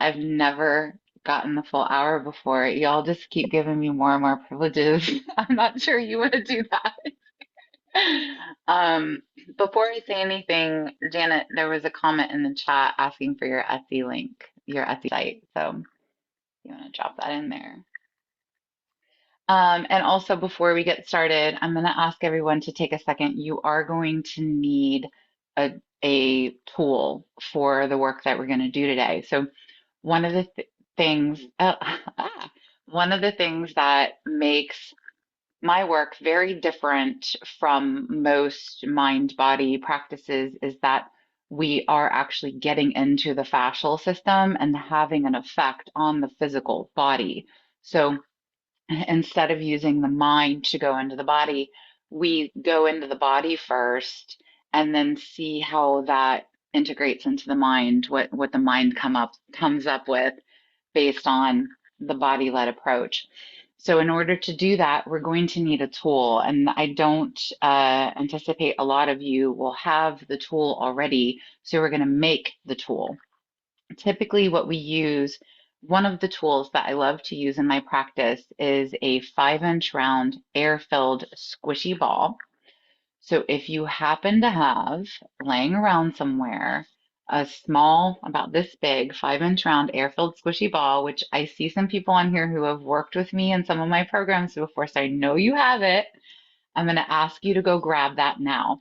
I've never gotten the full hour before. Y'all just keep giving me more and more privileges. I'm not sure you want to do that. Um, Before I say anything, Janet, there was a comment in the chat asking for your Etsy link, your Etsy site. So you want to drop that in there. And also, before we get started, I'm going to ask everyone to take a second. You are going to need a tool for the work that we're going to do today. So, one of the things, one of the things that makes my work very different from most mind body practices is that we are actually getting into the fascial system and having an effect on the physical body. So, instead of using the mind to go into the body, we go into the body first and then see how that integrates into the mind, what the mind comes up with based on the body-led approach. So in order to do that, we're going to need a tool, and I don't anticipate a lot of you will have the tool already, so we're going to make the tool. Typically, what we use, one of the tools that I love to use in my practice is a 5-inch round air-filled squishy ball. So if you happen to have laying around somewhere a small, about this big, 5-inch round air-filled squishy ball, which I see some people on here who have worked with me in some of my programs before, so I know you have it. I'm going to ask you to go grab that now.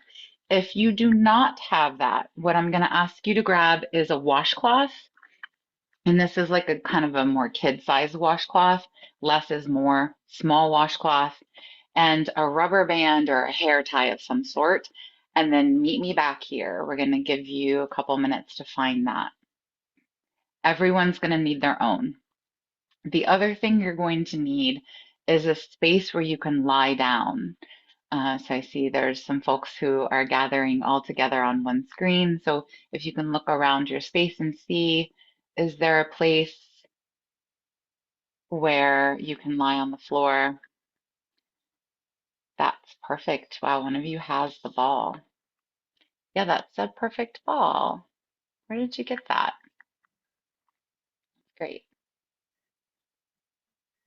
If you do not have that, what I'm going to ask you to grab is a washcloth, and this is like a kind of a more kid-sized washcloth. Less is more, small washcloth, and a rubber band or a hair tie of some sort. And then meet me back here. We're going to give you a couple minutes to find that. Everyone's going to need their own. The other thing you're going to need is a space where you can lie down. So I see there's some folks who are gathering all together on one screen. So if you can look around your space and see, is there a place where you can lie on the floor? That's perfect. Wow, one of you has the ball. Yeah, that's a perfect ball. Where did you get that? Great.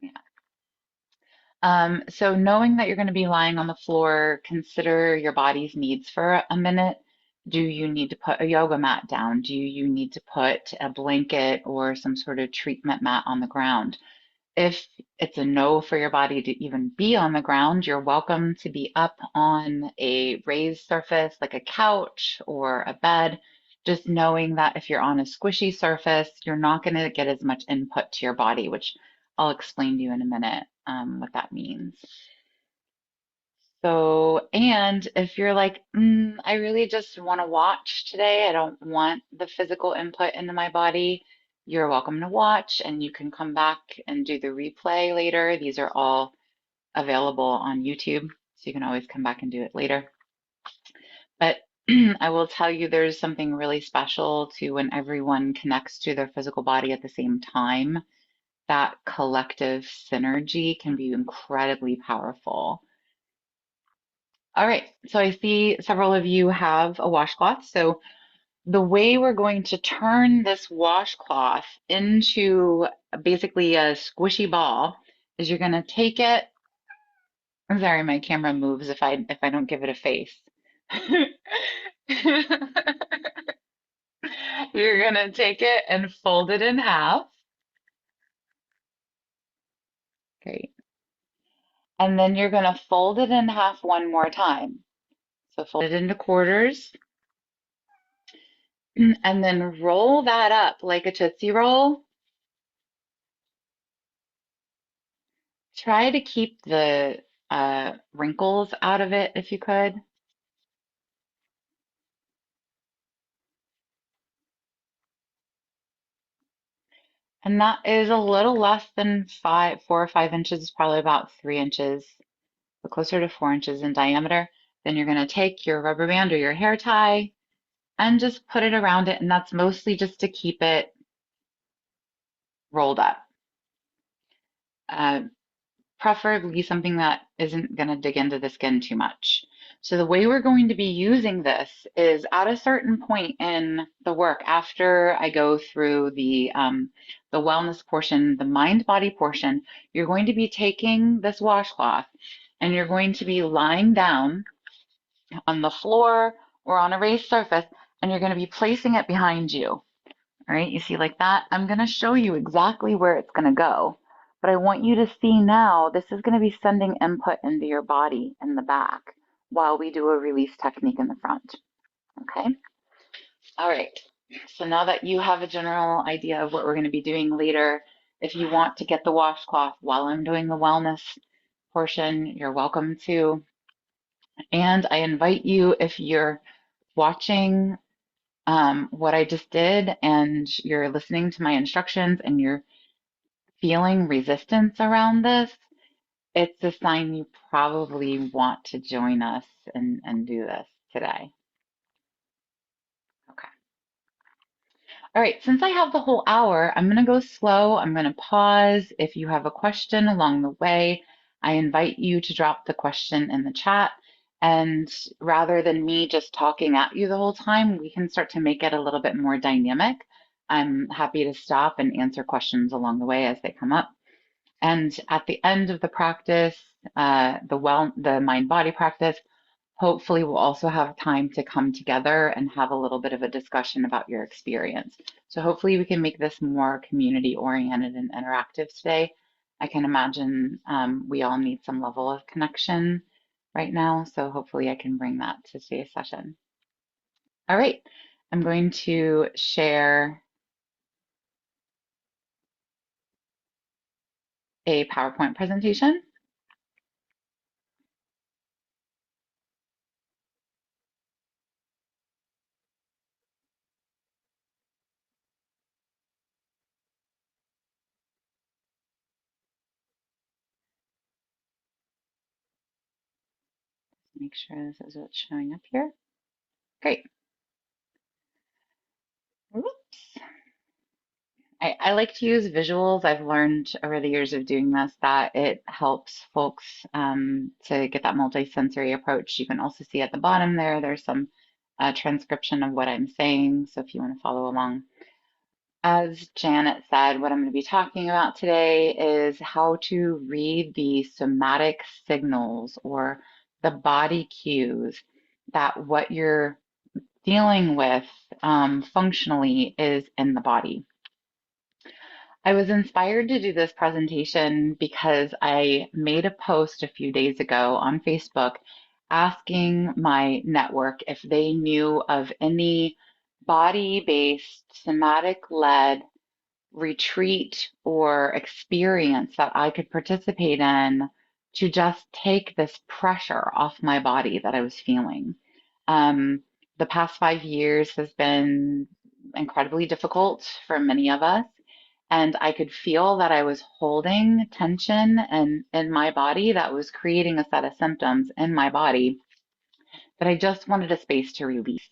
Yeah. So knowing that you're going to be lying on the floor, consider your body's needs for a minute. Do you need to put a yoga mat down? Do you need to put a blanket or some sort of treatment mat on the ground? If it's a no for your body to even be on the ground, you're welcome to be up on a raised surface like a couch or a bed. Just knowing that if you're on a squishy surface, you're not going to get as much input to your body, which I'll explain to you in a minute what that means. So, and if you're like, I really just want to watch today, I don't want the physical input into my body, you're welcome to watch and you can come back and do the replay later. These are all available on YouTube, so you can always come back and do it later. But I will tell you there's something really special to when everyone connects to their physical body at the same time. That collective synergy can be incredibly powerful. All right, so I see several of you have a washcloth. So the way we're going to turn this washcloth into basically a squishy ball is you're going to take it. I'm sorry, my camera moves if I don't give it a face. You're going to take it and fold it in half. Great. And then you're going to fold it in half one more time. So fold it into quarters and then roll that up like a Tootsie Roll. Try to keep the wrinkles out of it if you could. And that is a little less than 4 or 5 inches, it's probably about 3 inches, but closer to 4 inches in diameter. Then you're going to take your rubber band or your hair tie and just put it around it. And that's mostly just to keep it rolled up. Uh, preferably something that isn't going to dig into the skin too much. So the way we're going to be using this is at a certain point in the work, after I go through the wellness portion, the mind body portion, you're going to be taking this washcloth and you're going to be lying down on the floor or on a raised surface, and you're going to be placing it behind you. All right, you see like that? I'm going to show you exactly where it's going to go. But I want you to see now, this is going to be sending input into your body in the back while we do a release technique in the front. Okay? All right. So now that you have a general idea of what we're going to be doing later, if you want to get the washcloth while I'm doing the wellness portion, you're welcome to. And I invite you, if you're watching what I just did and you're listening to my instructions and you're feeling resistance around this, it's a sign you probably want to join us and do this today. Okay. All right, since I have the whole hour, I'm going to go slow. I'm going to pause. If you have a question along the way, I invite you to drop the question in the chat. And rather than me just talking at you the whole time, we can start to make it a little bit more dynamic. I'm happy to stop and answer questions along the way as they come up. And at the end of the practice, the mind body practice, hopefully we'll also have time to come together and have a little bit of a discussion about your experience. So hopefully we can make this more community oriented and interactive today. I can imagine we all need some level of connection right now. So hopefully I can bring that to today's session. All right, I'm going to share a PowerPoint presentation. Make sure this is what's showing up here. Great. Whoops. I like to use visuals. I've learned over the years of doing this that it helps folks to get that multisensory approach. You can also see at the bottom there, there's some transcription of what I'm saying. So if you want to follow along. As Janet said, what I'm going to be talking about today is how to read the somatic signals or the body cues that what you're dealing with functionally is in the body. I was inspired to do this presentation because I made a post a few days ago on Facebook asking my network if they knew of any body-based, somatic-led retreat or experience that I could participate in to just take this pressure off my body that I was feeling. The past 5 years has been incredibly difficult for many of us. And I could feel that I was holding tension in my body that was creating a set of symptoms in my body that I just wanted a space to release.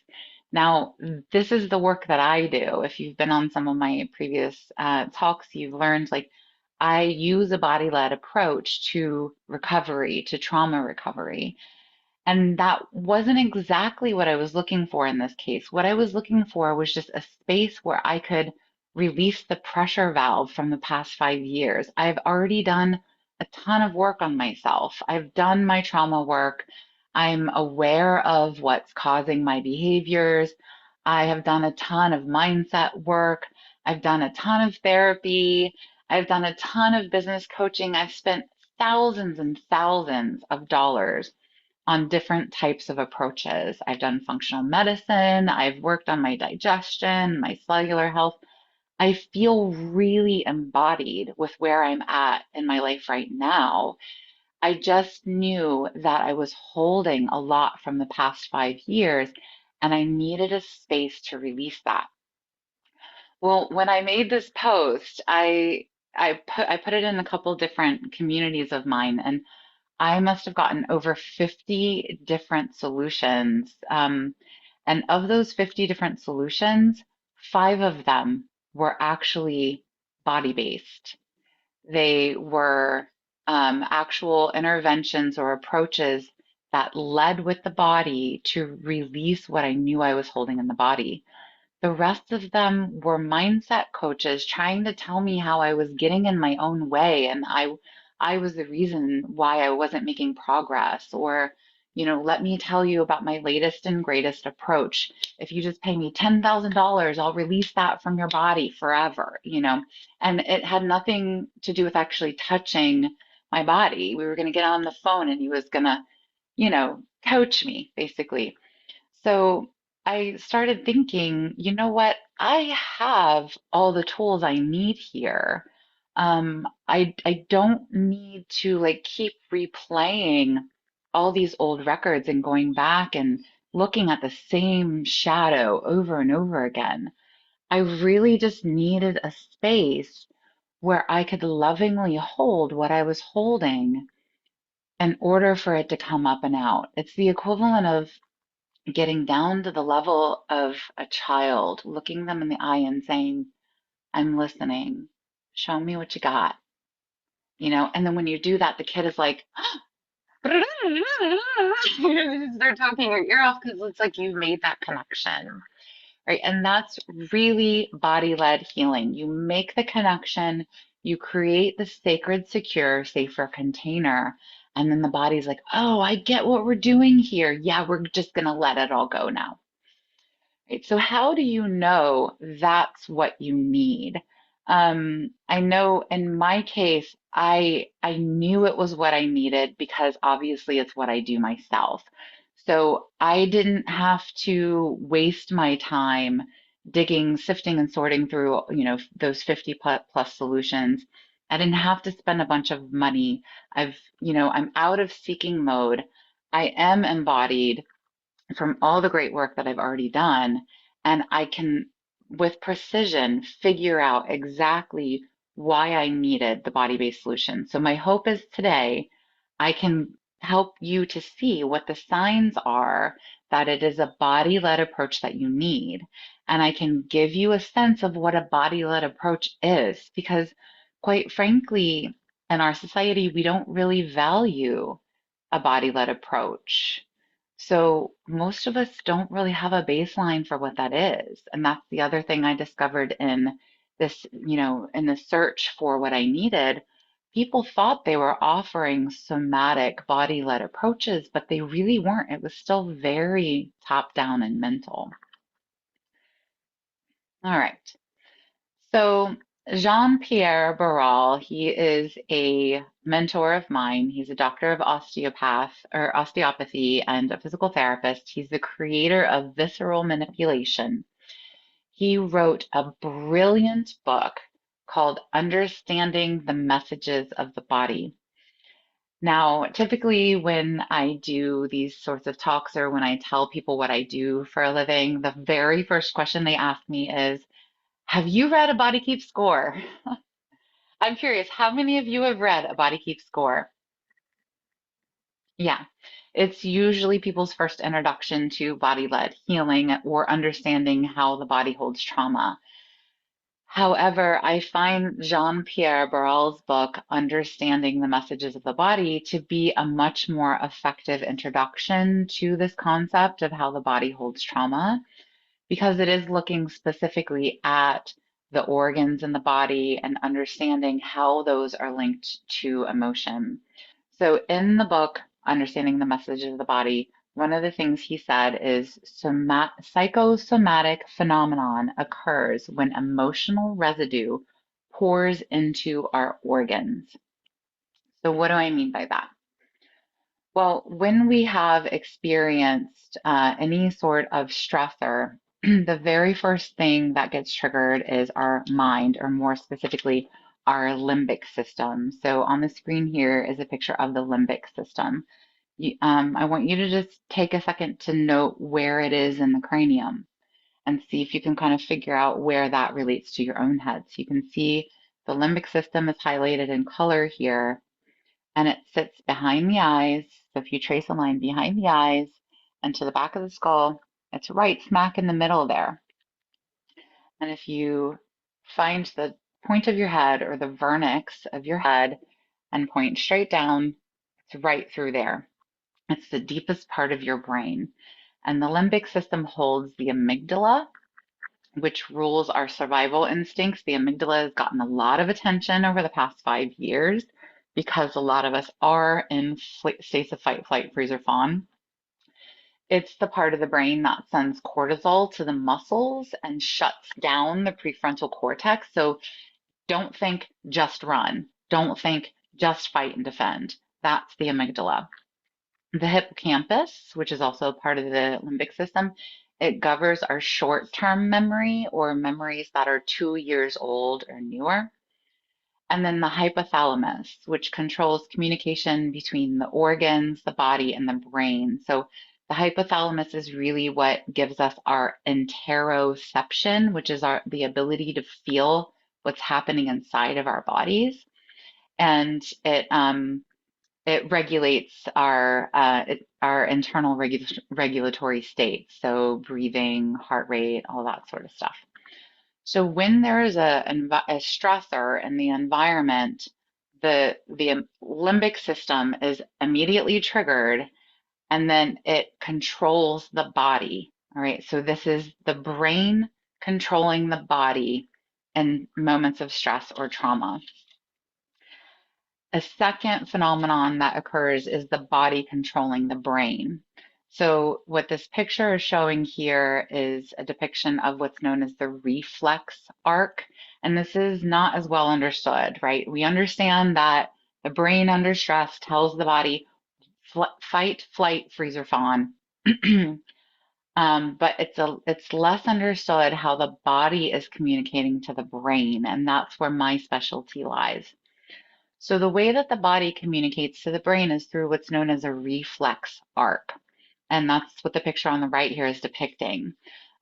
Now, this is the work that I do. If you've been on some of my previous talks, you've learned like I use a body-led approach to recovery, to trauma recovery. And that wasn't exactly what I was looking for in this case. What I was looking for was just a space where I could release the pressure valve from the past 5 years. I've already done a ton of work on myself. I've done my trauma work. I'm aware of what's causing my behaviors. I have done a ton of mindset work. I've done a ton of therapy. I've done a ton of business coaching. I've spent thousands and thousands of dollars on different types of approaches. I've done functional medicine. I've worked on my digestion, my cellular health. I feel really embodied with where I'm at in my life right now. I just knew that I was holding a lot from the past 5 years and I needed a space to release that. Well, when I made this post, I put it in a couple different communities of mine, and I must have gotten over 50 different solutions. And of those 50 different solutions, five of them were actually body based. They were actual interventions or approaches that led with the body to release what I knew I was holding in the body. The rest of them were mindset coaches trying to tell me how I was getting in my own way and I was the reason why I wasn't making progress. Or, let me tell you about my latest and greatest approach. If you just pay me $10,000, I'll release that from your body forever. And it had nothing to do with actually touching my body. We were going to get on the phone and he was going to, coach me basically. So I started thinking, you know what? I have all the tools I need here. I don't need to like keep replaying all these old records and going back and looking at the same shadow over and over again. I really just needed a space where I could lovingly hold what I was holding in order for it to come up and out. It's the equivalent of getting down to the level of a child, looking them in the eye and saying, I'm listening. Show me what you got. And then when you do that, the kid is like, they're talking your ear off because it's like you've made that connection, right? And that's really body-led healing. You make the connection, you create the sacred, secure, safer container, and then the body's like, oh, I get what we're doing here. Yeah, we're just gonna let it all go now. Right. So how do you know that's what you need? I know in my case, I knew it was what I needed because obviously it's what I do myself. So I didn't have to waste my time digging, sifting, and sorting through, those 50 plus solutions. I didn't have to spend a bunch of money. I'm out of seeking mode. I am embodied from all the great work that I've already done, and I can, with precision, figure out exactly why I needed the body-based solution. So my hope is today I can help you to see what the signs are that it is a body-led approach that you need. And I can give you a sense of what a body-led approach is, because quite frankly, in our society, we don't really value a body-led approach. So most of us don't really have a baseline for what that is. And that's the other thing I discovered in this, in the search for what I needed. People thought they were offering somatic body-led approaches, but they really weren't. It was still very top-down and mental. All right. So Jean-Pierre Barral, he is a mentor of mine. He's a doctor of osteopathy and a physical therapist. He's the creator of visceral manipulation. He wrote a brilliant book called Understanding the Messages of the Body. Now, typically when I do these sorts of talks or when I tell people what I do for a living, the very first question they ask me is, have you read A Body Keeps Score? I'm curious, how many of you have read A Body Keeps Score? Yeah, it's usually people's first introduction to body-led healing or understanding how the body holds trauma. However, I find Jean-Pierre Barral's book, Understanding the Messages of the Body, to be a much more effective introduction to this concept of how the body holds trauma, because it is looking specifically at the organs in the body and understanding how those are linked to emotion. So, in the book, Understanding the Messages of the Body, one of the things he said is psychosomatic phenomenon occurs when emotional residue pours into our organs. So, what do I mean by that? Well, when we have experienced any sort of stressor, the very first thing that gets triggered is our mind, or more specifically, our limbic system. So on the screen here is a picture of the limbic system. I want you to just take a second to note where it is in the cranium and see if you can kind of figure out where that relates to your own head. So you can see the limbic system is highlighted in color here, and it sits behind the eyes. So if you trace a line behind the eyes and to the back of the skull, it's right smack in the middle there. And if you find the point of your head or the vernix of your head and point straight down. It's right through there. It's the deepest part of your brain. And the limbic system holds the amygdala, which rules our survival instincts. The amygdala has gotten a lot of attention over the past 5 years because a lot of us are in states of fight, flight, freeze, or fawn. It's the part of the brain that sends cortisol to the muscles and shuts down the prefrontal cortex. So don't think just run. Don't think just fight and defend. That's the amygdala. The hippocampus, which is also part of the limbic system, it governs our short-term memory or memories that are 2 years old or newer. And then the hypothalamus, which controls communication between the organs, the body, and the brain. So the hypothalamus is really what gives us our interoception, which is the ability to feel what's happening inside of our bodies. And it regulates our internal regulatory state, so breathing, heart rate, all that sort of stuff. So when there is a stressor in the environment, the limbic system is immediately triggered, and then it controls the body. All right, so this is the brain controlling the body in moments of stress or trauma. A second phenomenon that occurs is the body controlling the brain. So what this picture is showing here is a depiction of what's known as the reflex arc. And this is not as well understood, right? We understand that the brain under stress tells the body fight, flight, freeze, or fawn. But it's less understood how the body is communicating to the brain, and that's where my specialty lies. So the way that the body communicates to the brain is through what's known as a reflex arc. And that's what the picture on the right here is depicting.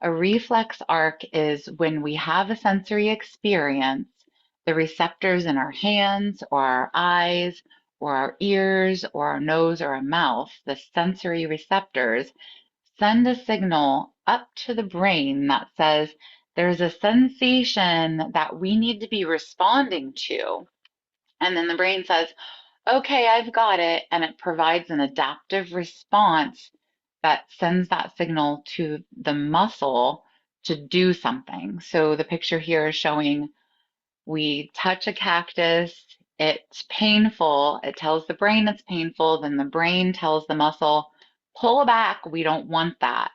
A reflex arc is when we have a sensory experience, the receptors in our hands or our eyes or our ears or our nose or our mouth, the sensory receptors, send a signal up to the brain that says there's a sensation that we need to be responding to. And then the brain says, okay, I've got it. And it provides an adaptive response that sends that signal to the muscle to do something. So the picture here is showing we touch a cactus, it's painful, it tells the brain it's painful, then the brain tells the muscle, pull back, we don't want that.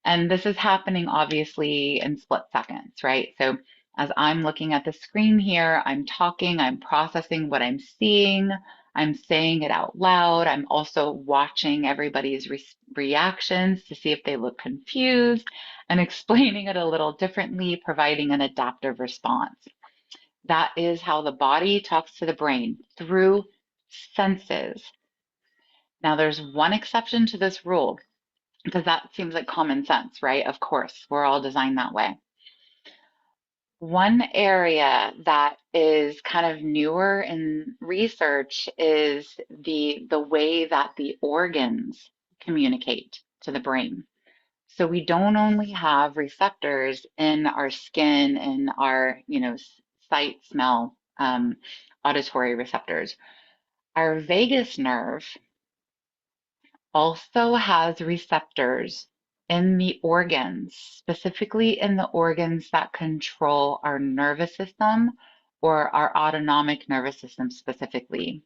And this is happening obviously in split seconds, right? So as I'm looking at the screen here, I'm talking, I'm processing what I'm seeing, I'm saying it out loud. I'm also watching everybody's reactions to see if they look confused and explaining it a little differently, providing an adaptive response. That is how the body talks to the brain, through senses. Now, there's one exception to this rule, because that seems like common sense, right? Of course, we're all designed that way. One area that is kind of newer in research is the way that the organs communicate to the brain. So we don't only have receptors in our skin and our, sight, smell, auditory receptors. Our vagus nerve also has receptors in the organs, specifically in the organs that control our nervous system or our autonomic nervous system specifically.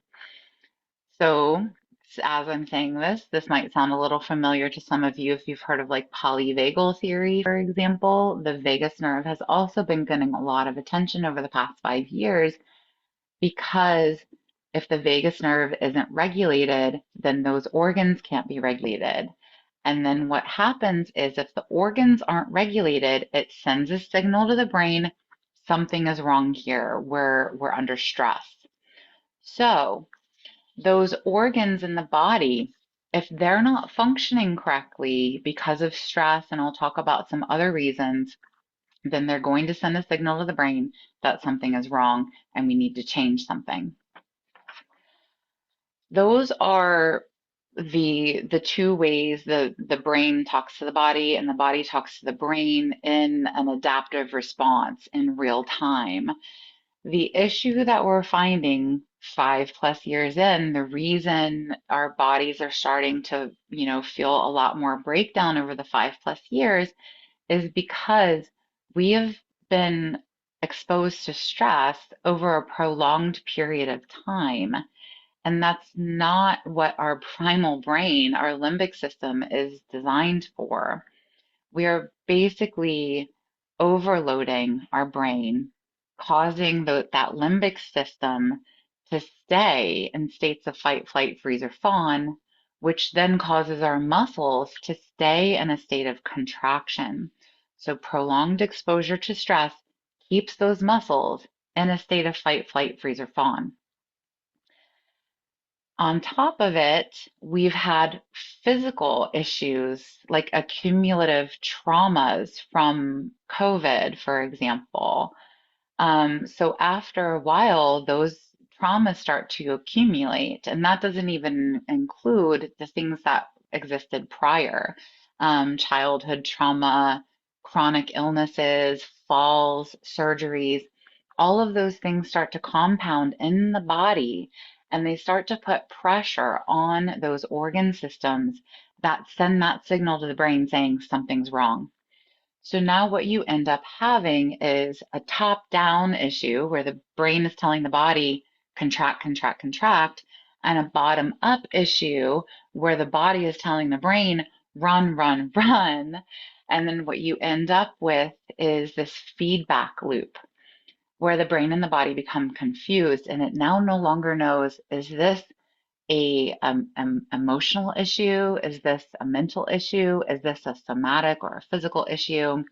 So, as I'm saying this might sound a little familiar to some of you if you've heard of like polyvagal theory, for example. The vagus nerve has also been getting a lot of attention over the past 5 years because if the vagus nerve isn't regulated, then those organs can't be regulated. And then what happens is if the organs aren't regulated, it sends a signal to the brain, something is wrong here, we're under stress. So those organs in the body, if they're not functioning correctly because of stress, and I'll talk about some other reasons, then they're going to send a signal to the brain that something is wrong and we need to change something. Those are the two ways the brain talks to the body and the body talks to the brain in an adaptive response in real time. The issue that we're finding 5+ years in, the reason our bodies are starting to, feel a lot more breakdown over the 5+ years is because we have been exposed to stress over a prolonged period of time. And that's not what our primal brain, our limbic system, is designed for. We are basically overloading our brain, causing that limbic system to stay in states of fight, flight, freeze, or fawn, which then causes our muscles to stay in a state of contraction. So prolonged exposure to stress keeps those muscles in a state of fight, flight, freeze, or fawn. On top of it, we've had physical issues like accumulative traumas from COVID, for example. So after a while, those traumas start to accumulate, and that doesn't even include the things that existed prior. Childhood trauma, chronic illnesses, falls, surgeries, all of those things start to compound in the body, and they start to put pressure on those organ systems that send that signal to the brain saying something's wrong. So now what you end up having is a top-down issue where the brain is telling the body, contract, contract, contract, and a bottom-up issue where the body is telling the brain, run, run, run. And then what you end up with is this feedback loop where the brain and the body become confused, and it now no longer knows, is this a emotional issue? Is this a mental issue? Is this a somatic or a physical issue?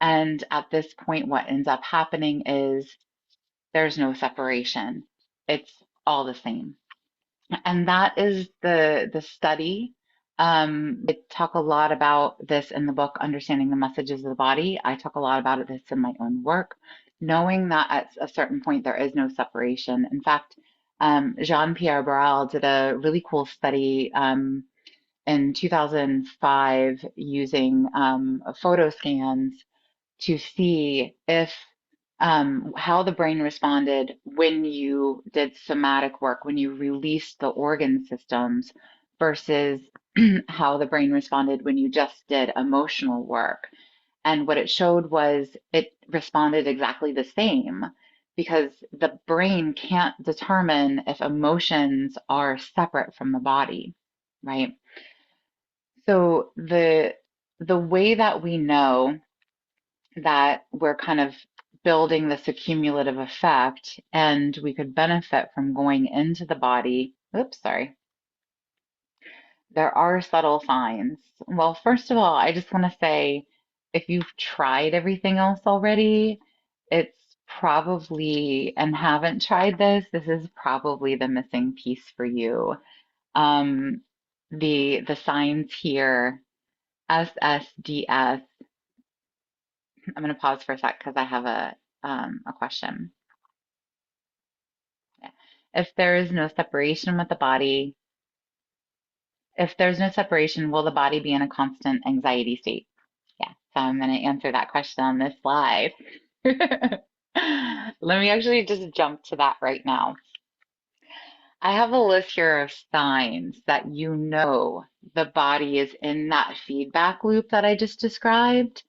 And at this point, what ends up happening is there's no separation. It's all the same. And that is the study. I talk a lot about this in the book, Understanding the Messages of the Body. I talk a lot about this in my own work, knowing that at a certain point there is no separation. In fact, Jean-Pierre Barral did a really cool study in 2005 using photo scans to see if how the brain responded when you did somatic work, when you released the organ systems, versus how the brain responded when you just did emotional work. And what it showed was it responded exactly the same because the brain can't determine if emotions are separate from the body, right? So the way that we know that we're kind of building this accumulative effect and we could benefit from going into the body. Oops, sorry. There are subtle signs. Well, first of all, I just want to say if you've tried everything else already, it's probably, and haven't tried this is probably the missing piece for you. Um, the signs here, SSDS. I'm going to pause for a sec because I have a question. If there is no separation with the body, if there's no separation, will the body be in a constant anxiety state? Yeah, so I'm going to answer that question on this slide. Let me actually just jump to that right now. I have a list here of signs that you know the body is in that feedback loop that I just described.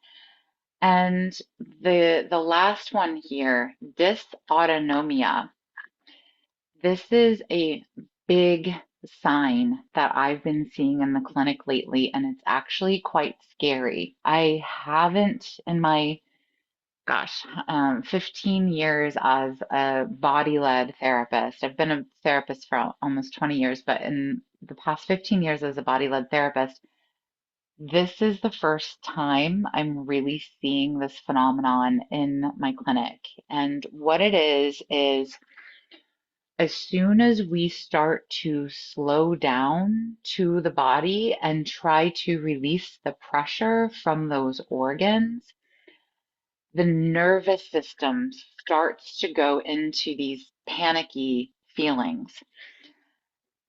And the last one here, dysautonomia. This is a big sign that I've been seeing in the clinic lately, and it's actually quite scary. I haven't, in my 15 years as a body-led therapist. I've been a therapist for almost 20 years, but in the past 15 years as a body-led therapist, this is the first time I'm really seeing this phenomenon in my clinic. And what it is as soon as we start to slow down to the body and try to release the pressure from those organs, the nervous system starts to go into these panicky feelings.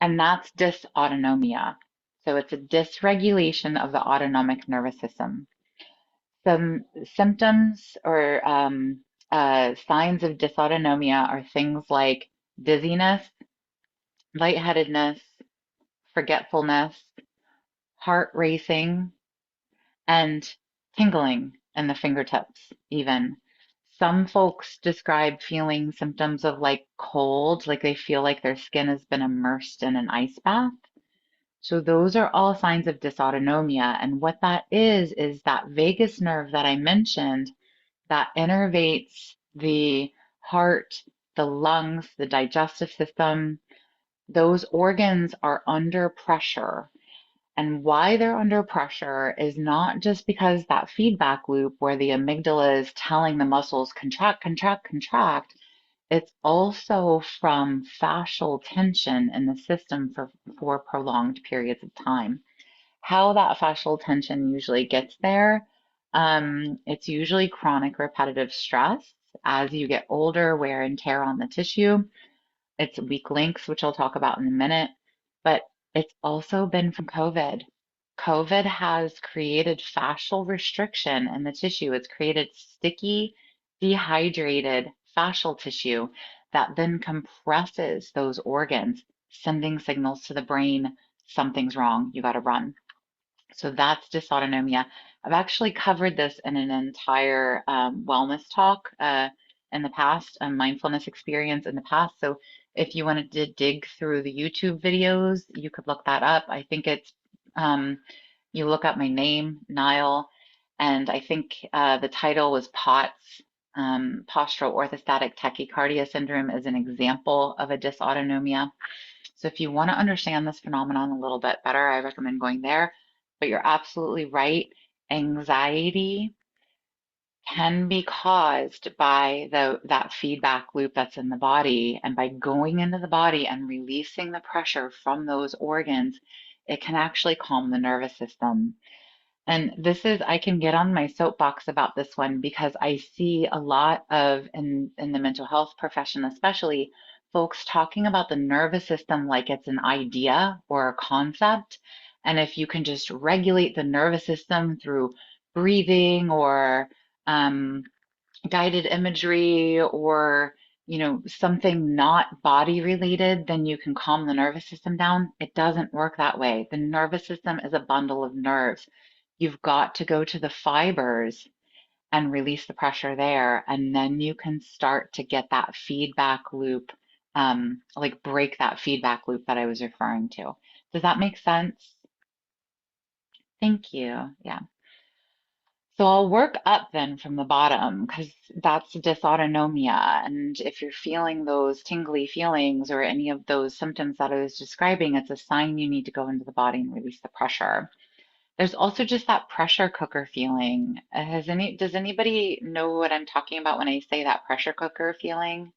And that's dysautonomia. So it's a dysregulation of the autonomic nervous system. Some symptoms or signs of dysautonomia are things like dizziness, lightheadedness, forgetfulness, heart racing, and tingling in the fingertips, even. Some folks describe feeling symptoms of like cold, like they feel like their skin has been immersed in an ice bath. So those are all signs of dysautonomia. And what that is that vagus nerve that I mentioned that innervates the heart, the lungs, the digestive system. Those organs are under pressure. And why they're under pressure is not just because that feedback loop where the amygdala is telling the muscles contract, contract, contract. It's also from fascial tension in the system for prolonged periods of time. How that fascial tension usually gets there, it's usually chronic repetitive stress. As you get older, wear and tear on the tissue. It's weak links, which I'll talk about in a minute, but it's also been from COVID. COVID has created fascial restriction in the tissue. It's created sticky, dehydrated fascial tissue that then compresses those organs, sending signals to the brain, something's wrong, you got to run. So that's dysautonomia. I've actually covered this in an entire wellness talk in the past, a mindfulness experience in the past. So if you wanted to dig through the YouTube videos, you could look that up. I think it's, you look up my name, Nyle, and I think the title was POTS, postural orthostatic tachycardia syndrome is an example of a dysautonomia. So if you want to understand this phenomenon a little bit better, I recommend going there. But you're absolutely right. Anxiety can be caused by that feedback loop that's in the body. And by going into the body and releasing the pressure from those organs, it can actually calm the nervous system. And this is, I can get on my soapbox about this one because I see a lot of, in the mental health profession especially, folks talking about the nervous system like it's an idea or a concept. And if you can just regulate the nervous system through breathing or um, guided imagery or something not body related, then you can calm the nervous system down. It doesn't work that way. The nervous system is a bundle of nerves. You've got to go to the fibers and release the pressure there, and then you can start to get that feedback loop, like break that feedback loop that I was referring to. Does that make sense? Thank you. Yeah. So I'll work up then from the bottom because that's dysautonomia. And if you're feeling those tingly feelings or any of those symptoms that I was describing, it's a sign you need to go into the body and release the pressure. There's also just that pressure cooker feeling. Does anybody know what I'm talking about when I say that pressure cooker feeling?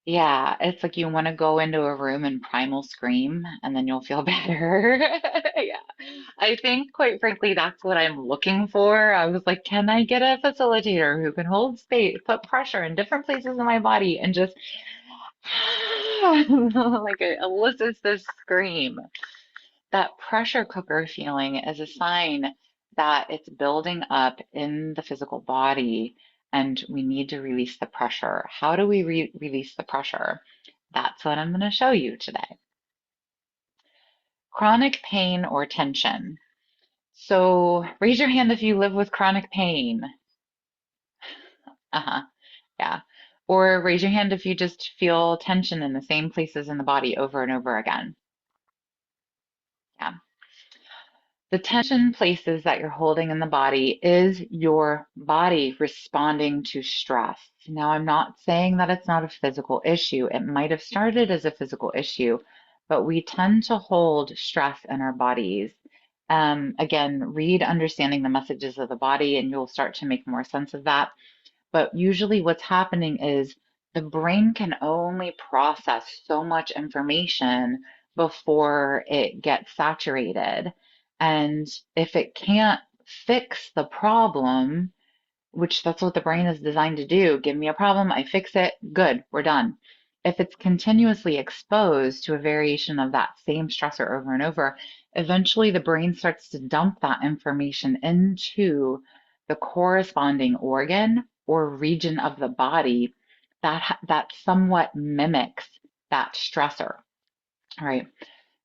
Yeah, it's like you want to go into a room and primal scream and then you'll feel better. Yeah. I think, quite frankly, that's what I'm looking for. I was like, can I get a facilitator who can hold space, put pressure in different places in my body and just like it elicits this scream. That pressure cooker feeling is a sign that it's building up in the physical body and we need to release the pressure. How do we release the pressure? That's what I'm going to show you today. Chronic pain or tension. So raise your hand if you live with chronic pain. Uh-huh. Yeah. Or raise your hand if you just feel tension in the same places in the body over and over again. Yeah. The tension places that you're holding in the body is your body responding to stress. Now, I'm not saying that it's not a physical issue. It might have started as a physical issue, but we tend to hold stress in our bodies. Again, read Understanding the Messages of the Body, and you'll start to make more sense of that. But usually, what's happening is the brain can only process so much information before it gets saturated. And if it can't fix the problem, which that's what the brain is designed to do, give me a problem, I fix it, good, we're done. If it's continuously exposed to a variation of that same stressor over and over, eventually the brain starts to dump that information into the corresponding organ or region of the body that somewhat mimics that stressor. All right.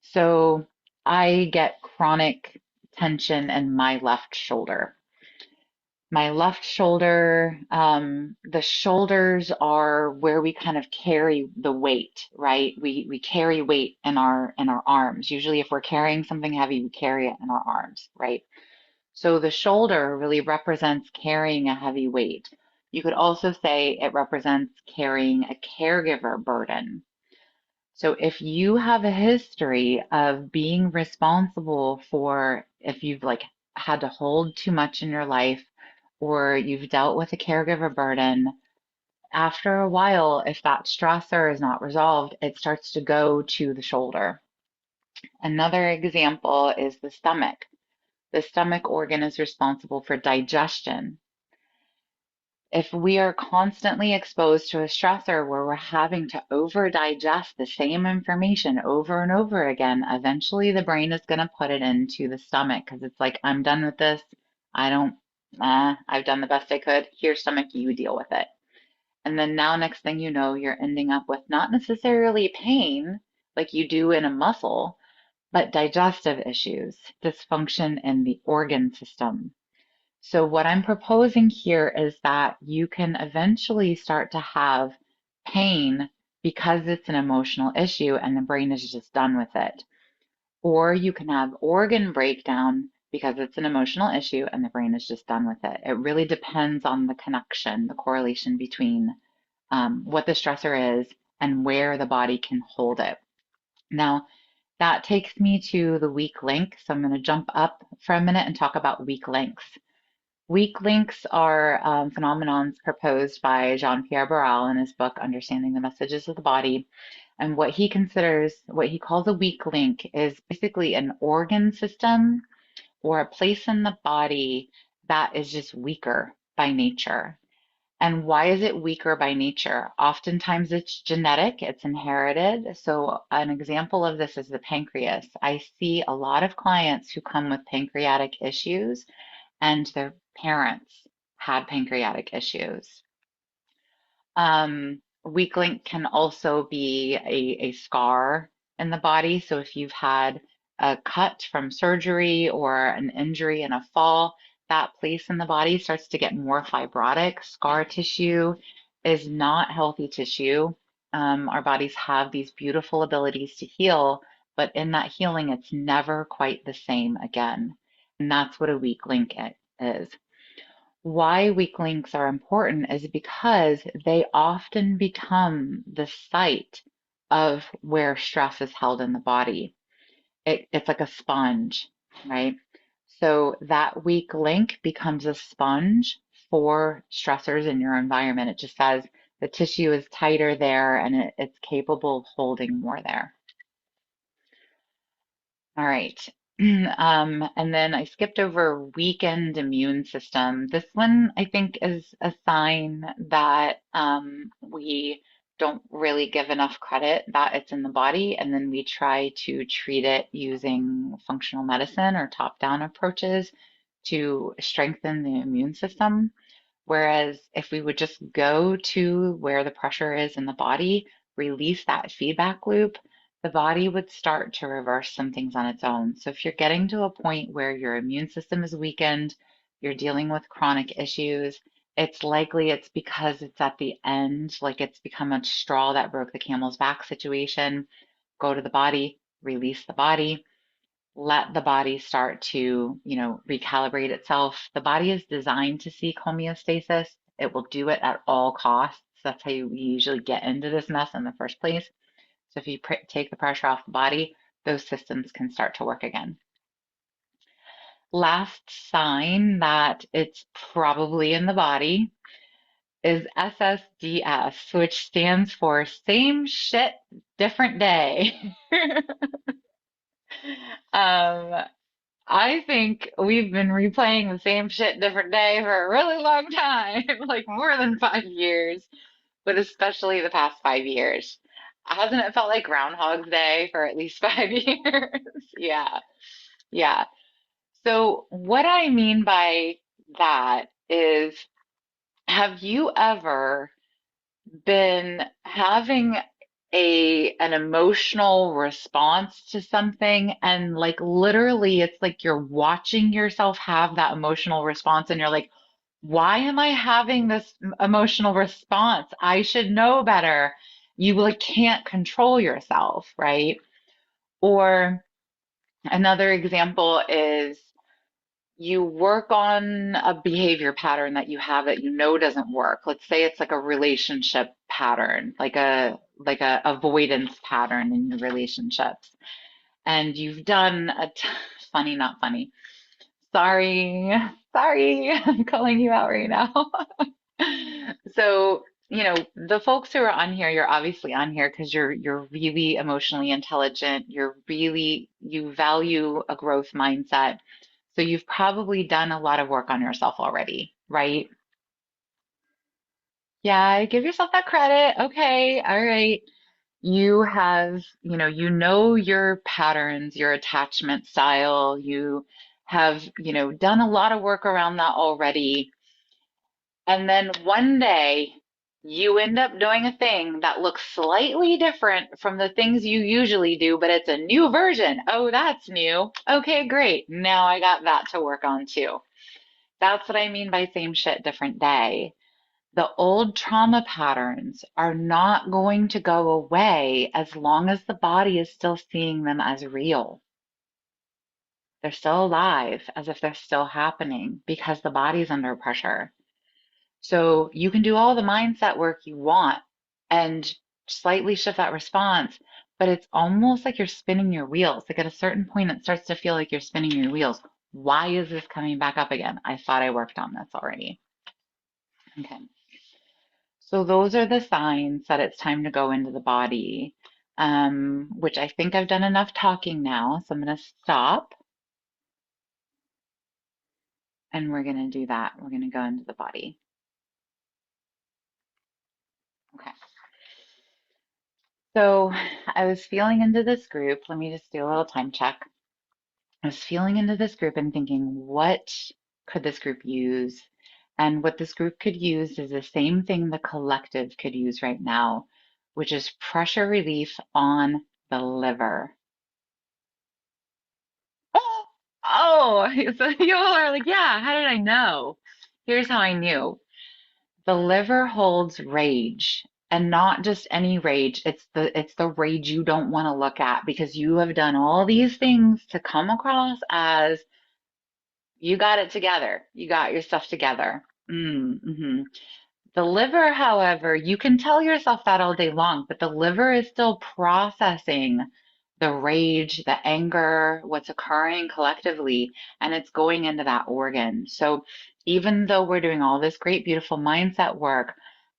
So I get chronic tension in my left shoulder. My left shoulder, the shoulders are where we kind of carry the weight, right? We carry weight in our arms. Usually if we're carrying something heavy, we carry it in our arms, right? So the shoulder really represents carrying a heavy weight. You could also say it represents carrying a caregiver burden. So if you have a history of being responsible for if you've like had to hold too much in your life or you've dealt with a caregiver burden, after a while, if that stressor is not resolved, it starts to go to the shoulder. Another example is the stomach. The stomach organ is responsible for digestion. If we are constantly exposed to a stressor where we're having to over digest the same information over and over again, eventually the brain is going to put it into the stomach because it's like, I'm done with this. I don't, I've done the best I could. Here, stomach, you deal with it. And then now, next thing you know, you're ending up with not necessarily pain like you do in a muscle, but digestive issues, dysfunction in the organ system. So what I'm proposing here is that you can eventually start to have pain because it's an emotional issue and the brain is just done with it. Or you can have organ breakdown because it's an emotional issue and the brain is just done with it. It really depends on the connection, the correlation between what the stressor is and where the body can hold it. Now, that takes me to the weak link. So I'm going to jump up for a minute and talk about weak links. Weak links are phenomenons proposed by Jean-Pierre Barral in his book, Understanding the Messages of the Body. And what he considers, what he calls a weak link, is basically an organ system or a place in the body that is just weaker by nature. And why is it weaker by nature? Oftentimes it's genetic, it's inherited. So, an example of this is the pancreas. I see a lot of clients who come with pancreatic issues and their parents had pancreatic issues. Weak link can also be a scar in the body. So if you've had a cut from surgery or an injury in a fall, that place in the body starts to get more fibrotic. Scar tissue is not healthy tissue. Our bodies have these beautiful abilities to heal, but in that healing, it's never quite the same again. And that's what a weak link is. Why weak links are important is because they often become the site of where stress is held in the body. It's like a sponge, right? So that weak link becomes a sponge for stressors in your environment. It just says the tissue is tighter there and it's capable of holding more there. All right. And then I skipped over weakened immune system. This one I think is a sign that we don't really give enough credit that it's in the body, and then we try to treat it using functional medicine or top-down approaches to strengthen the immune system. Whereas if we would just go to where the pressure is in the body, release that feedback loop, the body would start to reverse some things on its own. So if you're getting to a point where your immune system is weakened, you're dealing with chronic issues, it's likely it's because it's at the end, like it's become a straw that broke the camel's back situation. Go to the body, release the body, let the body start to, recalibrate itself. The body is designed to seek homeostasis. It will do it at all costs. That's how you usually get into this mess in the first place. So if you take the pressure off the body, those systems can start to work again. Last sign that it's probably in the body is SSDS, which stands for same shit, different day. um, I think we've been replaying the same shit different day for a really long time, like more than 5 years, but especially the past 5 years. Hasn't it felt like Groundhog's Day for at least 5 years? Yeah, yeah. So what I mean by that is, have you ever been having an emotional response to something, and like literally it's like you're watching yourself have that emotional response and you're like, why am I having this emotional response? I should know better. You like can't control yourself, right? Or another example is you work on a behavior pattern that you have that you know doesn't work. Let's say it's like a relationship pattern, like a avoidance pattern in your relationships. And you've done funny, not funny. Sorry, sorry, I'm calling you out right now. So, the folks who are on here, you're obviously on here because you're really emotionally intelligent. You value a growth mindset. So you've probably done a lot of work on yourself already, right? Yeah, give yourself that credit. Okay, all right. You have, you know your patterns, your attachment style. You have, done a lot of work around that already. And then one day you end up doing a thing that looks slightly different from the things you usually do, but it's a new version. Oh, that's new. Okay, great. Now I got that to work on too. That's what I mean by same shit, different day. The old trauma patterns are not going to go away as long as the body is still seeing them as real. They're still alive, as if they're still happening because the body's under pressure. So you can do all the mindset work you want and slightly shift that response, but it's almost like you're spinning your wheels. Like at a certain point, it starts to feel like you're spinning your wheels. Why is this coming back up again? I thought I worked on this already. Okay. So those are the signs that it's time to go into the body, which I think I've done enough talking now. So I'm going to stop and we're going to do that. We're going to go into the body. Okay. So I was feeling into this group. Let me just do a little time check. I was feeling into this group and thinking, what could this group use? And what this group could use is the same thing the collective could use right now, which is pressure relief on the liver. Oh, so you all are like, yeah, how did I know? Here's how I knew. The liver holds rage, and not just any rage. It's the rage you don't want to look at because you have done all these things to come across as you got it together. You got your stuff together. Mm-hmm. The liver, however, you can tell yourself that all day long, but the liver is still processing the rage, the anger, what's occurring collectively, and it's going into that organ. So even though we're doing all this great, beautiful mindset work,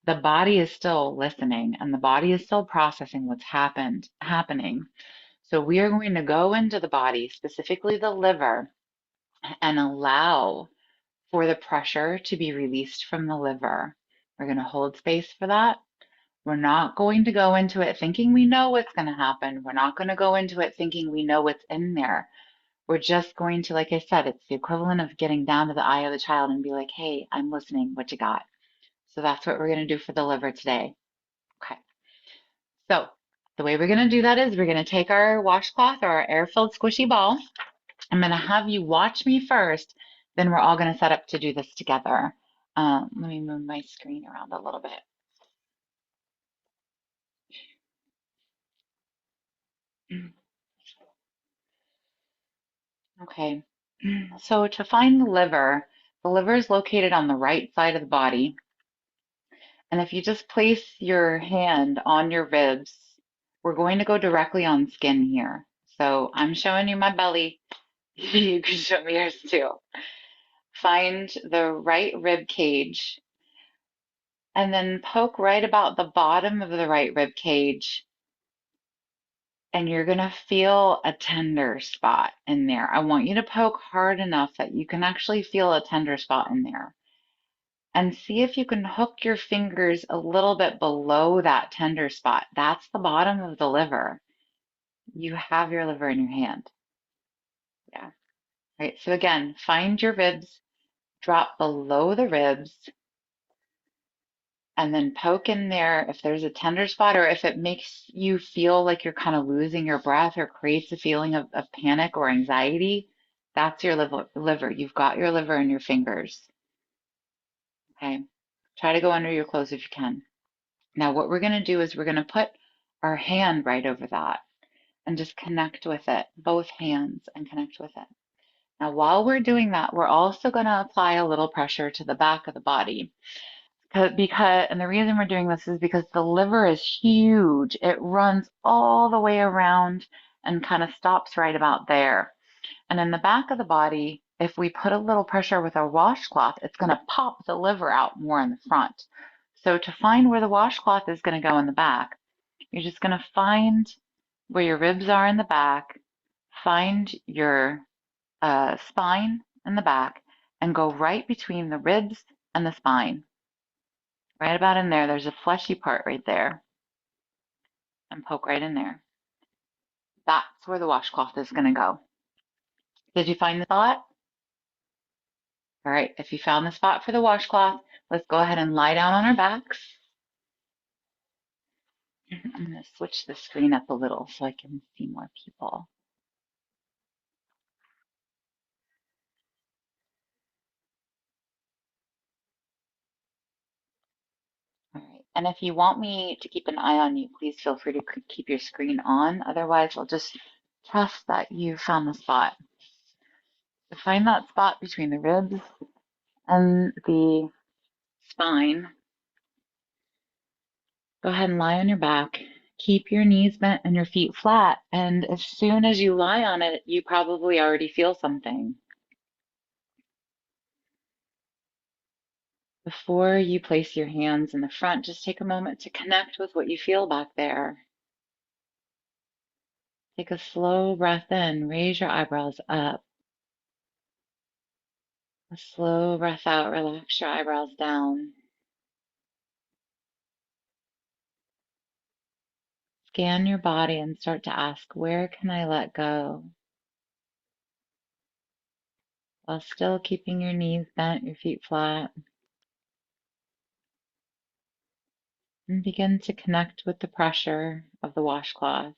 the body is still listening and the body is still processing what's happening. So we are going to go into the body, specifically the liver, and allow for the pressure to be released from the liver. We're going to hold space for that. We're not going to go into it thinking we know what's going to happen. We're not going to go into it thinking we know what's in there. We're just going to, like I said, it's the equivalent of getting down to the eye of the child and be like, hey, I'm listening. What you got? So that's what we're going to do for the liver today. Okay. So the way we're going to do that is we're going to take our washcloth or our air-filled squishy ball. I'm going to have you watch me first. Then we're all going to set up to do this together. Let me move my screen around a little bit. Okay. So to find the liver is located on the right side of the body. And if you just place your hand on your ribs, we're going to go directly on skin here. So I'm showing you my belly. You can show me yours too. Find the right rib cage and then poke right about the bottom of the right rib cage. And you're going to feel a tender spot in there. I want you to poke hard enough that you can actually feel a tender spot in there. And see if you can hook your fingers a little bit below that tender spot. That's the bottom of the liver. You have your liver in your hand. Yeah. Right. So again, find your ribs, drop below the ribs, and then poke in there if there's a tender spot, or if it makes you feel like you're kind of losing your breath or creates a feeling of panic or anxiety. That's your liver. You've got your liver in your fingers. Okay. Try to go under your clothes if you can. Now, what we're going to do is we're going to put our hand right over that and just connect with it, both hands, and connect with it. Now, while we're doing that, we're also going to apply a little pressure to the back of the body. And the reason we're doing this is because the liver is huge. It runs all the way around and kind of stops right about there. And in the back of the body, if we put a little pressure with our washcloth, it's going to pop the liver out more in the front. So to find where the washcloth is going to go in the back, you're just going to find where your ribs are in the back, find your spine in the back, and go right between the ribs and the spine. Right about in there, there's a fleshy part right there, and poke right in there. That's where the washcloth is going to go. Did you find the spot? All right, if you found the spot for the washcloth, let's go ahead and lie down on our backs. I'm going to switch the screen up a little so I can see more people. All right, and if you want me to keep an eye on you, please feel free to keep your screen on. Otherwise, I'll just trust that you found the spot. So find that spot between the ribs and the spine. Go ahead and lie on your back. Keep your knees bent and your feet flat. And as soon as you lie on it, you probably already feel something. Before you place your hands in the front, just take a moment to connect with what you feel back there. Take a slow breath in, raise your eyebrows up. A slow breath out, relax your eyebrows down. Scan your body and start to ask, where can I let go? While still keeping your knees bent, your feet flat. And begin to connect with the pressure of the washcloth.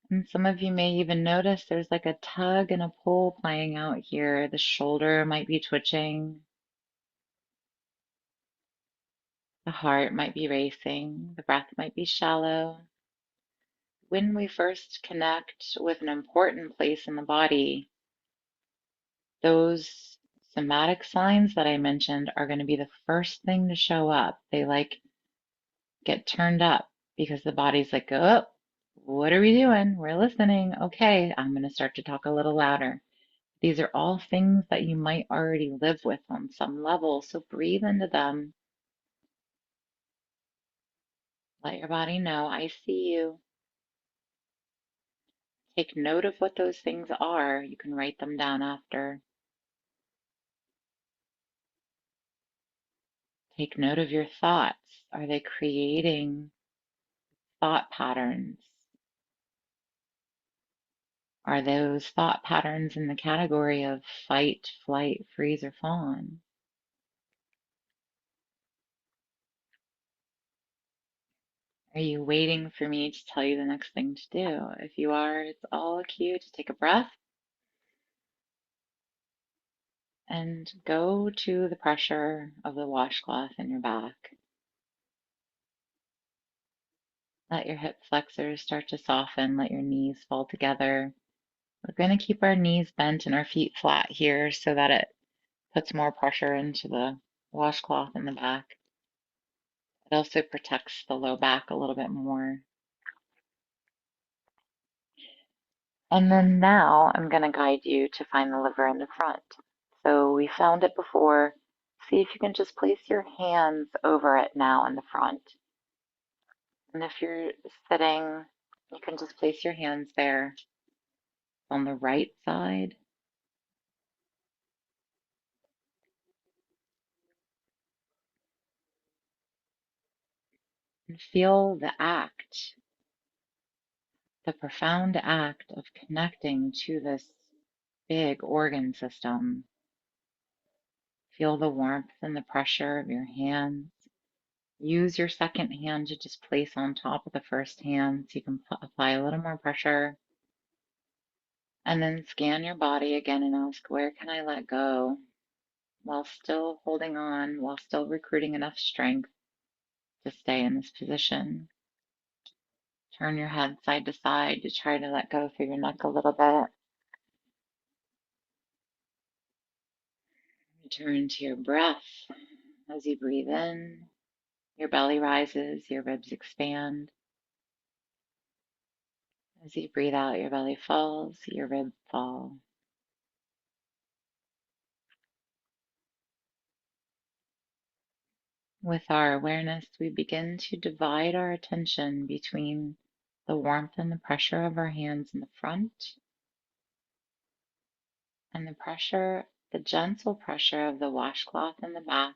And some of you may even notice there's like a tug and a pull playing out here. The shoulder might be twitching. The heart might be racing. The breath might be shallow. When we first connect with an important place in the body, those somatic signs that I mentioned are going to be the first thing to show up. They like get turned up because the body's like, oh, what are we doing? We're listening. Okay, I'm going to start to talk a little louder. These are all things that you might already live with on some level. So breathe into them. Let your body know, I see you. Take note of what those things are. You can write them down after. Take note of your thoughts. Are they creating thought patterns? Are those thought patterns in the category of fight, flight, freeze, or fawn? Are you waiting for me to tell you the next thing to do? If you are, it's all a cue to take a breath and go to the pressure of the washcloth in your back. Let your hip flexors start to soften. Let your knees fall together. We're going to keep our knees bent and our feet flat here so that it puts more pressure into the washcloth in the back. It also protects the low back a little bit more. And then now I'm going to guide you to find the liver in the front. So we found it before. See if you can just place your hands over it now in the front. And if you're sitting, you can just place your hands there on the right side. And feel the act, the profound act of connecting to this big organ system. Feel the warmth and the pressure of your hands. Use your second hand to just place on top of the first hand so you can apply a little more pressure. And then scan your body again and ask, where can I let go while still holding on, while still recruiting enough strength to stay in this position? Turn your head side to side to try to let go through your neck a little bit. Return to your breath as you breathe in. Your belly rises, your ribs expand. As you breathe out, your belly falls, your ribs fall. With our awareness, we begin to divide our attention between the warmth and the pressure of our hands in the front and the pressure, the gentle pressure of the washcloth in the back.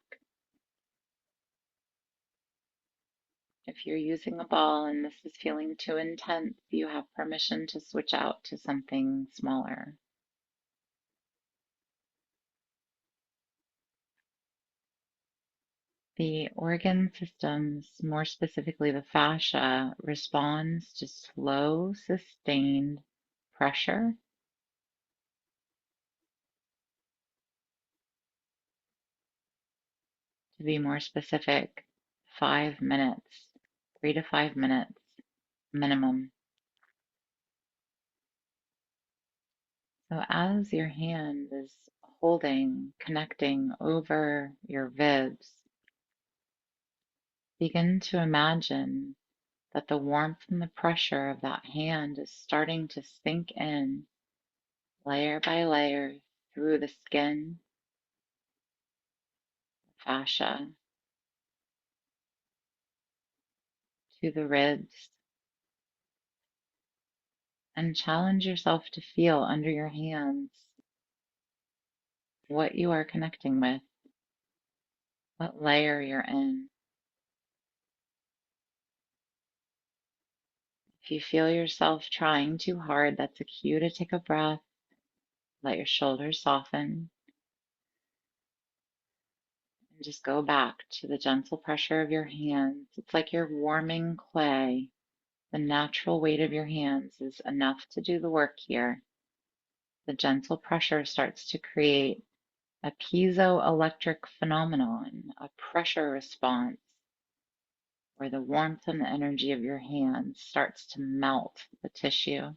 If you're using a ball and this is feeling too intense, you have permission to switch out to something smaller. The organ systems, more specifically the fascia, responds to slow, sustained pressure. To be more specific, 5 minutes, 3 to 5 minutes minimum. So as your hand is holding, connecting over your ribs, begin to imagine that the warmth and the pressure of that hand is starting to sink in layer by layer through the skin, fascia, to the ribs, and challenge yourself to feel under your hands what you are connecting with, what layer you're in. If you feel yourself trying too hard, that's a cue to take a breath, let your shoulders soften, and just go back to the gentle pressure of your hands. It's like you're warming clay. The natural weight of your hands is enough to do the work here. The gentle pressure starts to create a piezoelectric phenomenon, a pressure response, where the warmth and the energy of your hands starts to melt the tissue.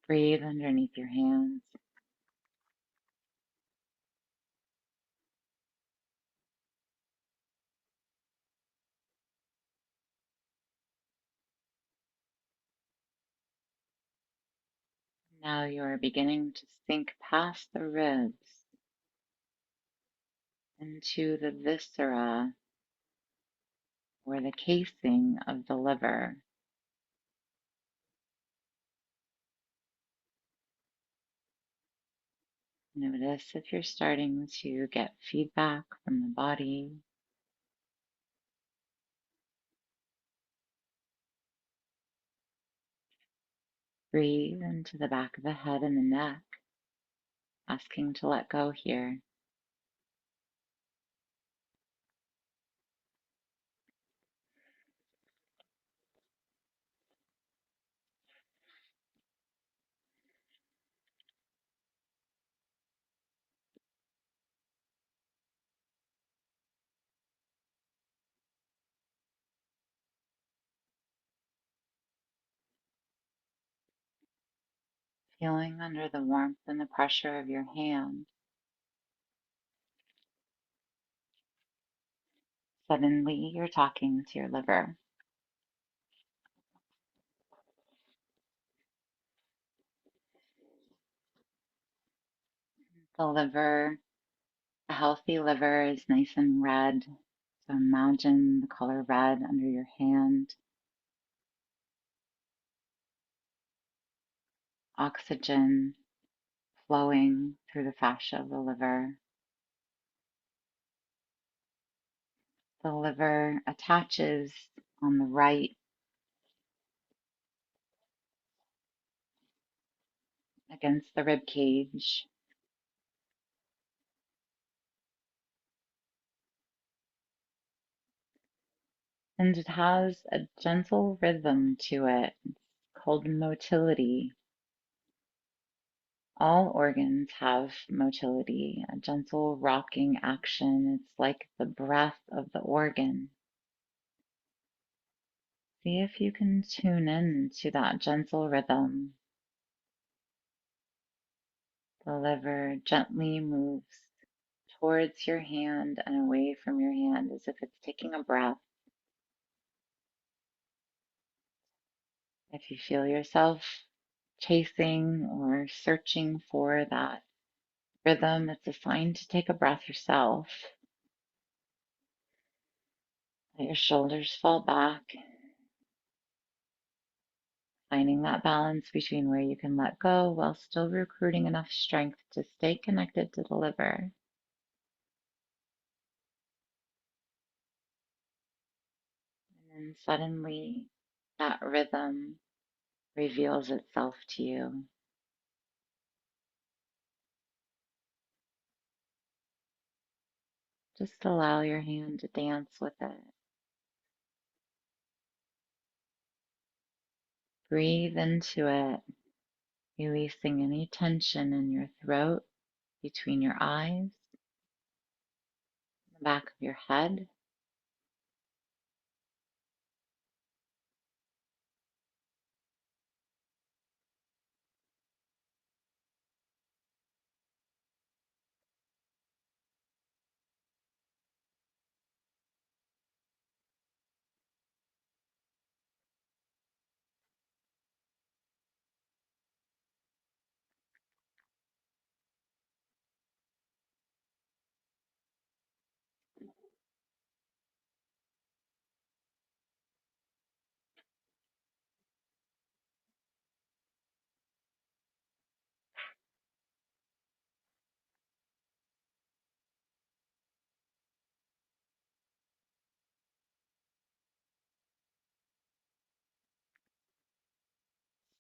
Breathe underneath your hands. Now you are beginning to sink past the ribs into the viscera or the casing of the liver. Notice if you're starting to get feedback from the body. Breathe into the back of the head and the neck, asking to let go here. Feeling under the warmth and the pressure of your hand. Suddenly, you're talking to your liver. The liver, a healthy liver, is nice and red. So imagine the color red under your hand. Oxygen flowing through the fascia of the liver. The liver attaches on the right against the rib cage. And it has a gentle rhythm to it. It's called motility. All organs have motility, a gentle rocking action. It's like the breath of the organ. See if you can tune in to that gentle rhythm. The liver gently moves towards your hand and away from your hand as if it's taking a breath. If you feel yourself chasing or searching for that rhythm, it's a sign to take a breath yourself. Let your shoulders fall back, finding that balance between where you can let go while still recruiting enough strength to stay connected to the liver. And then suddenly that rhythm reveals itself to you. Just allow your hand to dance with it. Breathe into it, releasing any tension in your throat, between your eyes, the back of your head.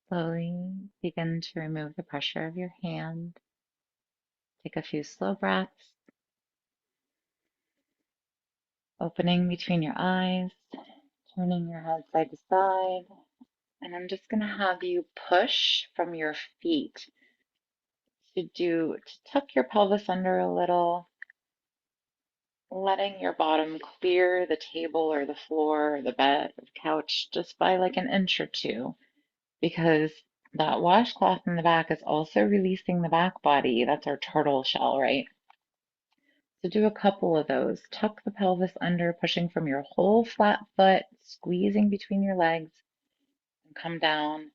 Slowly begin to remove the pressure of your hand. Take a few slow breaths, opening between your eyes, turning your head side to side. And I'm just going to have you push from your feet to tuck your pelvis under a little, letting your bottom clear the table or the floor or the bed or the couch just by like an inch or two, because that washcloth in the back is also releasing the back body. That's our turtle shell, right? So do a couple of those. Tuck the pelvis under, pushing from your whole flat foot, squeezing between your legs, and come down.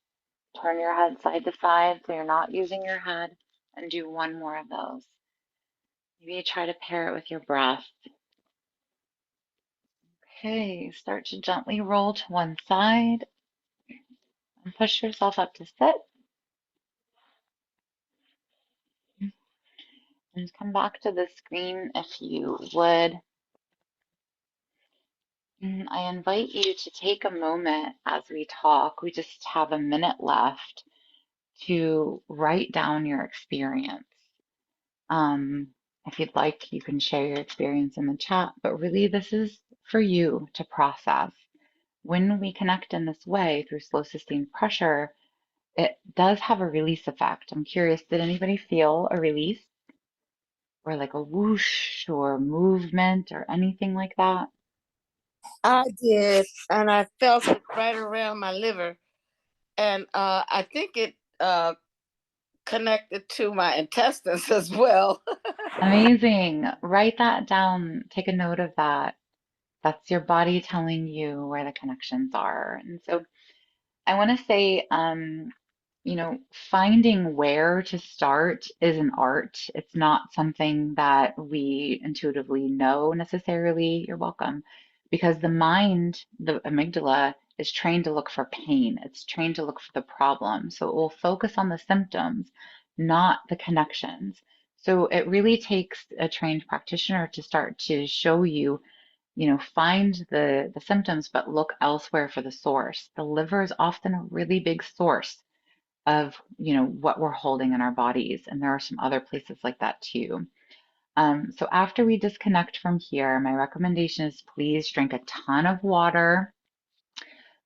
Turn your head side to side so you're not using your head, and do one more of those. Maybe try to pair it with your breath. Okay, start to gently roll to one side and push yourself up to sit. And come back to the screen if you would. I invite you to take a moment as we talk. We just have a minute left to write down your experience. Um, if you'd like, you can share your experience in the chat, but really, this is for you to process. When we connect in this way through slow, sustained pressure, it does have a release effect. I'm curious, did anybody feel a release or like a whoosh or movement or anything like that? I did, and I felt it right around my liver, and I think it connected to my intestines as well. Amazing. Write that down. Take a note of that. That's your body telling you where the connections are. And so I want to say, finding where to start is an art. It's not something that we intuitively know necessarily. You're welcome. Because the mind, the amygdala, is trained to look for pain. It's trained to look for the problem. So it will focus on the symptoms, not the connections. So it really takes a trained practitioner to start to show you, find the symptoms, but look elsewhere for the source. The liver is often a really big source of, what we're holding in our bodies. And there are some other places like that too. So after we disconnect from here, my recommendation is please drink a ton of water.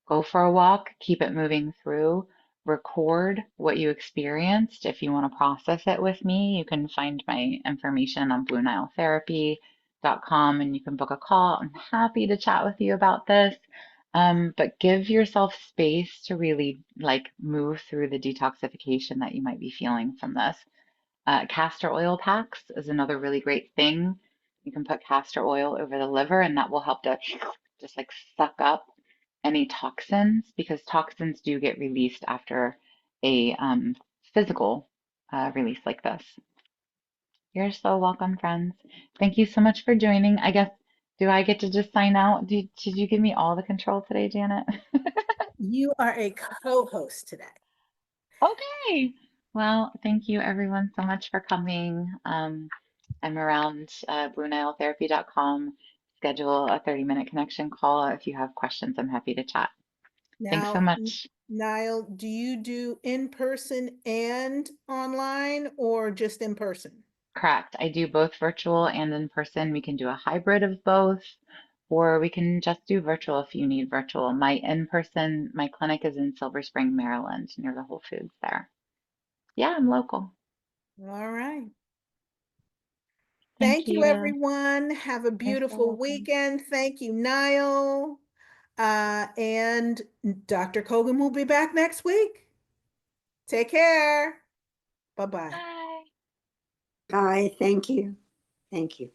Go for a walk, keep it moving through, record what you experienced. If you want to process it with me, you can find my information on BlueNileTherapy.com and you can book a call. I'm happy to chat with you about this. But give yourself space to really like move through the detoxification that you might be feeling from this. Castor oil packs is another really great thing. You can put castor oil over the liver, and that will help to just like suck up any toxins because toxins do get released after a physical release like this. You're so welcome, friends. Thank you so much for joining. I guess, do I get to just sign out? Did you give me all the control today, Janet? You are a co-host today. Okay. Well, thank you everyone so much for coming. I'm around BlueNileTherapy.com. Schedule a 30-minute connection call. If you have questions, I'm happy to chat. Thanks so Now, much. Nyle, do you do in person and online or just in person? Correct. I do both virtual and in person. We can do a hybrid of both, or we can just do virtual if you need virtual. My in-person, my clinic is in Silver Spring, Maryland, near the Whole Foods there. Yeah, I'm local. All right. Thank Thank you, you. everyone. Have a You're so beautiful welcome. weekend. Thank you, Nyle. And Dr. Kogan will be back next week. Take care. Bye-bye. Bye. Bye. Thank you. Thank you.